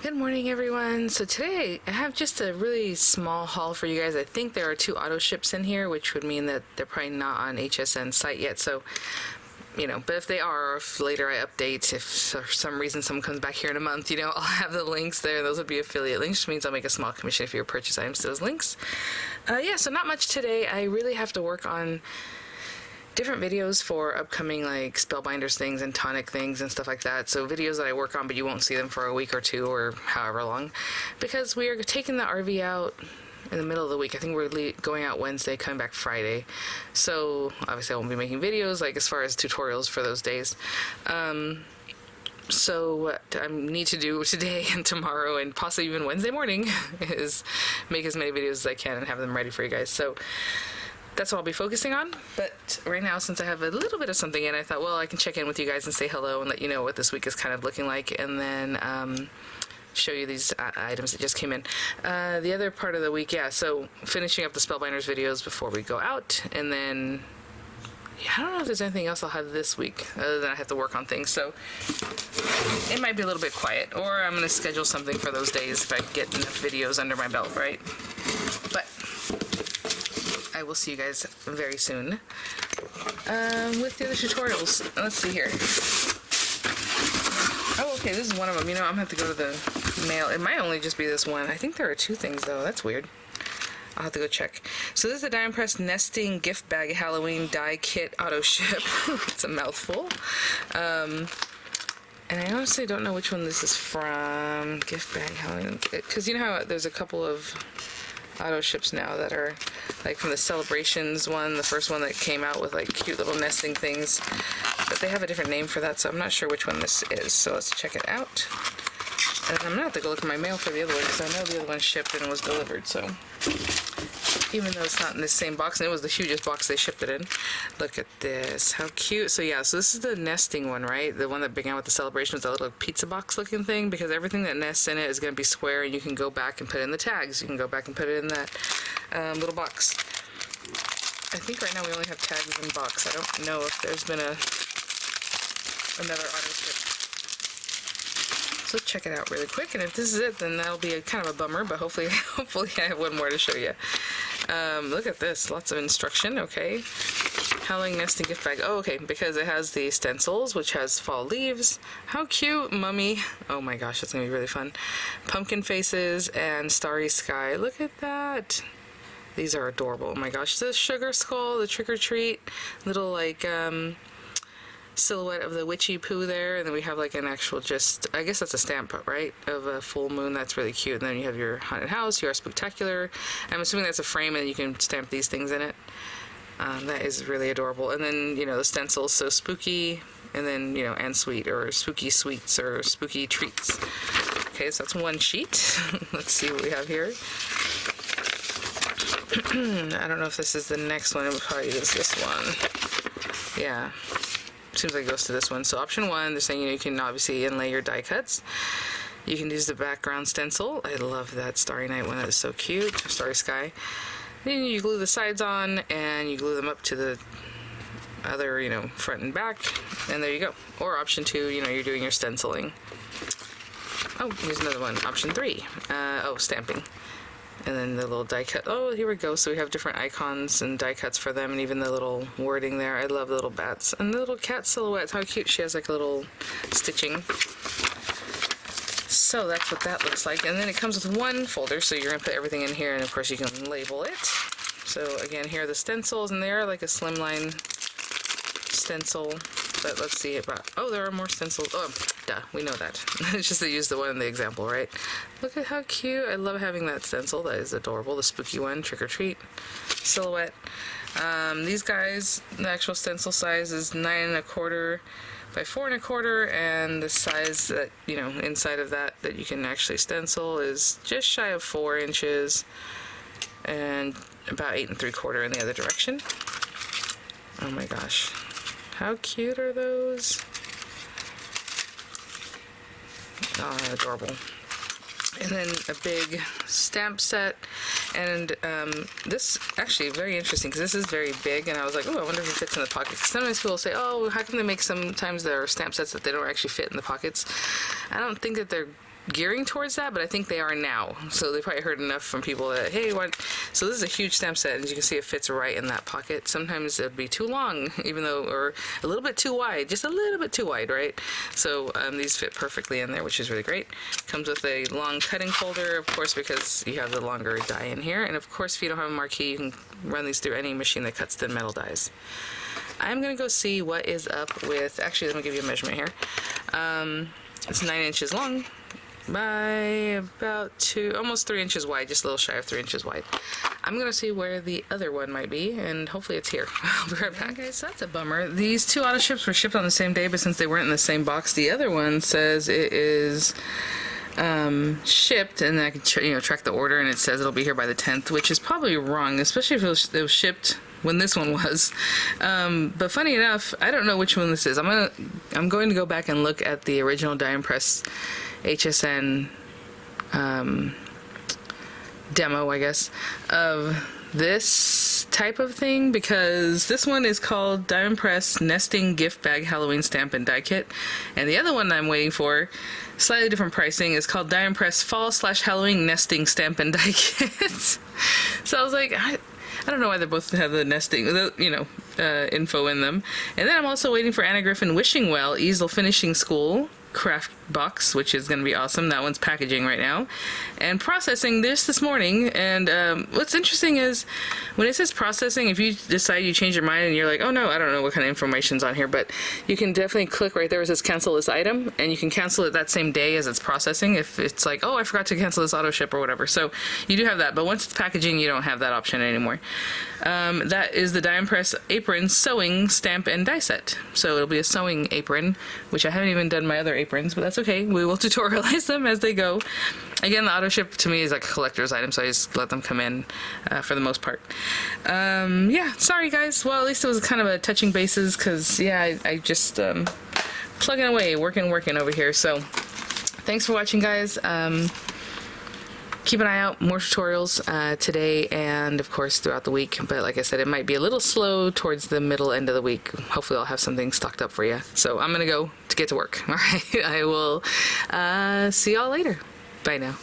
Good morning, everyone. So today I have just a really small haul for you guys. I think there are 2 auto ships in here, which would mean that they're probably not on HSN site yet. So, but if they are, or if later I update, if for some reason someone comes back here in a month, I'll have the links there. Those would be affiliate links, which means I'll make a small commission if you purchase items to those links. So not much today. I really have to work on different videos for upcoming like spellbinders things and tonic things and stuff like that. So videos that I work on, but you won't see them for a week or 2 or however long, because we are taking the RV out in the middle of the week. I think we're going out Wednesday, coming back Friday. So obviously I won't be making videos like as far as tutorials for those days. So what I need to do today and tomorrow and possibly even Wednesday morning is make as many videos as I can and have them ready for you guys. So that's what I'll be focusing on. But right now, since I have a little bit of something in, I thought, well, I can check in with you guys and say hello and let you know what this week is kind of looking like, and then show you these items that just came in. The other part of the week, so finishing up the Spellbinders videos before we go out, and then I don't know if there's anything else I'll have this week other than I have to work on things. So it might be a little bit quiet, or I'm going to schedule something for those days if I get enough videos under my belt, right? But I will see you guys very soon with the other tutorials. Let's see here. Oh, okay, this is one of them. I'm going to have to go to the mail. It might only just be this one. I think there are 2 things, though. That's weird. I'll have to go check. So this is the Diamond Press Nesting Gift Bag Halloween Die Kit Auto Ship. It's a mouthful. And I honestly don't know which one this is from. Gift Bag Halloween. Because you know how there's a couple of auto ships now that are like from the Celebrations one, the first one that came out with like cute little nesting things, but they have a different name for that, so I'm not sure which one this is. So let's check it out, and I'm gonna have to go look at my mail for the other one because I know the other one shipped and was delivered. So even though it's not in the same box, and it was the hugest box they shipped it in. Look at this, how cute. So so this is the nesting one, right? The one that began with the Celebration was that little pizza box looking thing, because everything that nests in it is going to be square, and you can go back and put in the tags. You can go back and put it in that little box. I think right now we only have tags in box. I don't know if there's been another auto ship. So let's check it out really quick, and if this is it, then that'll be kind of a bummer, but hopefully I have one more to show you. Look at this, lots of instruction. Okay, Howling Nesting Gift Bag. Oh, okay, because it has the stencils, which has fall leaves. How cute. Mummy. Oh my gosh, that's gonna be really fun. Pumpkin faces and starry sky. Look at that. These are adorable. Oh my gosh, the sugar skull, the trick or treat, little like silhouette of the witchy poo there, and then we have like an actual, just I guess that's a stamp, right, of a full moon. That's really cute. And then you have your haunted house, your spectacular. I'm assuming that's a frame, and you can stamp these things in it. That is really adorable. And then the stencils, so spooky, and then and sweet, or spooky sweets, or spooky treats. Okay, so that's one sheet. Let's see what we have here. I don't know if this is the next one. It probably is this one. Yeah. Seems like it goes to this one. So option 1, they're saying you can obviously inlay your die cuts. You can use the background stencil. I love that Starry Night one. That is so cute. Starry Sky. Then you glue the sides on, and you glue them up to the other, front and back, and there you go. Or option 2, you're doing your stenciling. Oh, here's another one. Option 3. Stamping. And then the little die cut. Oh, here we go. So we have different icons and die cuts for them, and even the little wording there. I love the little bats. And the little cat silhouettes. How cute. She has like a little stitching. So that's what that looks like. And then it comes with one folder, so you're going to put everything in here, and of course you can label it. So again, here are the stencils, and they are like a slimline stencil. But let's see about, there are more stencils. Oh, duh, we know that. It's just they used the one in the example, right? Look at how cute. I love having that stencil. That is adorable. The spooky one, trick or treat silhouette. These guys, the actual stencil size is 9 1/4 by 4 1/4, and the size that, inside of that you can actually stencil is just shy of 4 inches, and about 8 3/4 in the other direction. Oh my gosh. How cute are those? Oh, adorable. And then a big stamp set, and this actually very interesting because this is very big, and I was like, oh, I wonder if it fits in the pocket. Because sometimes people say, oh, how come they make sometimes there are stamp sets that they don't actually fit in the pockets? I don't think that they're gearing towards that, but I think they are now. So they probably heard enough from people that, hey, what? So this is a huge stamp set, and as you can see, it fits right in that pocket. Sometimes it'd be too long, even though, or a little bit too wide, just a little bit too wide, right? So these fit perfectly in there, which is really great. Comes with a long cutting folder, of course, because you have the longer die in here. And of course, if you don't have a marquee, you can run these through any machine that cuts thin metal dies. I'm gonna go see what is up with, actually, let me give you a measurement here. It's 9 inches long by about almost 3 inches wide, just a little shy of 3 inches wide. I'm gonna see where the other one might be, and hopefully it's here. I'll be right back. Okay, so that's a bummer. These two auto ships were shipped on the same day, but since they weren't in the same box, the other one says it is shipped, and I can track the order, and it says it'll be here by the 10th, which is probably wrong, especially if it was shipped when this one was. But funny enough, I don't know which one this is. I'm going to go back and look at the original die and press HSN demo, I guess, of this type of thing, because this one is called Diamond Press Nesting Gift Bag Halloween Stamp and Die Kit, and the other one I'm waiting for, slightly different pricing, is called Diamond Press Fall/Halloween Nesting Stamp and Die Kit. So I was like, I don't know why they both have the nesting, info in them. And then I'm also waiting for Anna Griffin Wishing Well Easel Finishing School craft box, which is going to be awesome. That one's packaging right now and processing this morning. And what's interesting is when it says processing, if you decide you change your mind and you're like, oh no, I don't know what kind of information's on here, but you can definitely click right there where it says cancel this item, and you can cancel it that same day as it's processing if it's like, oh, I forgot to cancel this auto ship or whatever. So you do have that, but once it's packaging, you don't have that option anymore. That is the Diamond Press Apron Sewing Stamp and Die Set. So it'll be a sewing apron, which I haven't even done my other aprons, but that's okay. We will tutorialize them as they go. Again, the auto ship to me is like a collector's item, so I just let them come in for the most part. Yeah, sorry guys. Well, at least it was kind of a touching bases, because yeah, I just plugging away, working over here. So thanks for watching, guys. Keep an eye out, more tutorials today and of course throughout the week, but like I said, it might be a little slow towards the middle end of the week. Hopefully I'll have something stocked up for you. So I'm gonna go to get to work. All right, I will see y'all later. Bye now.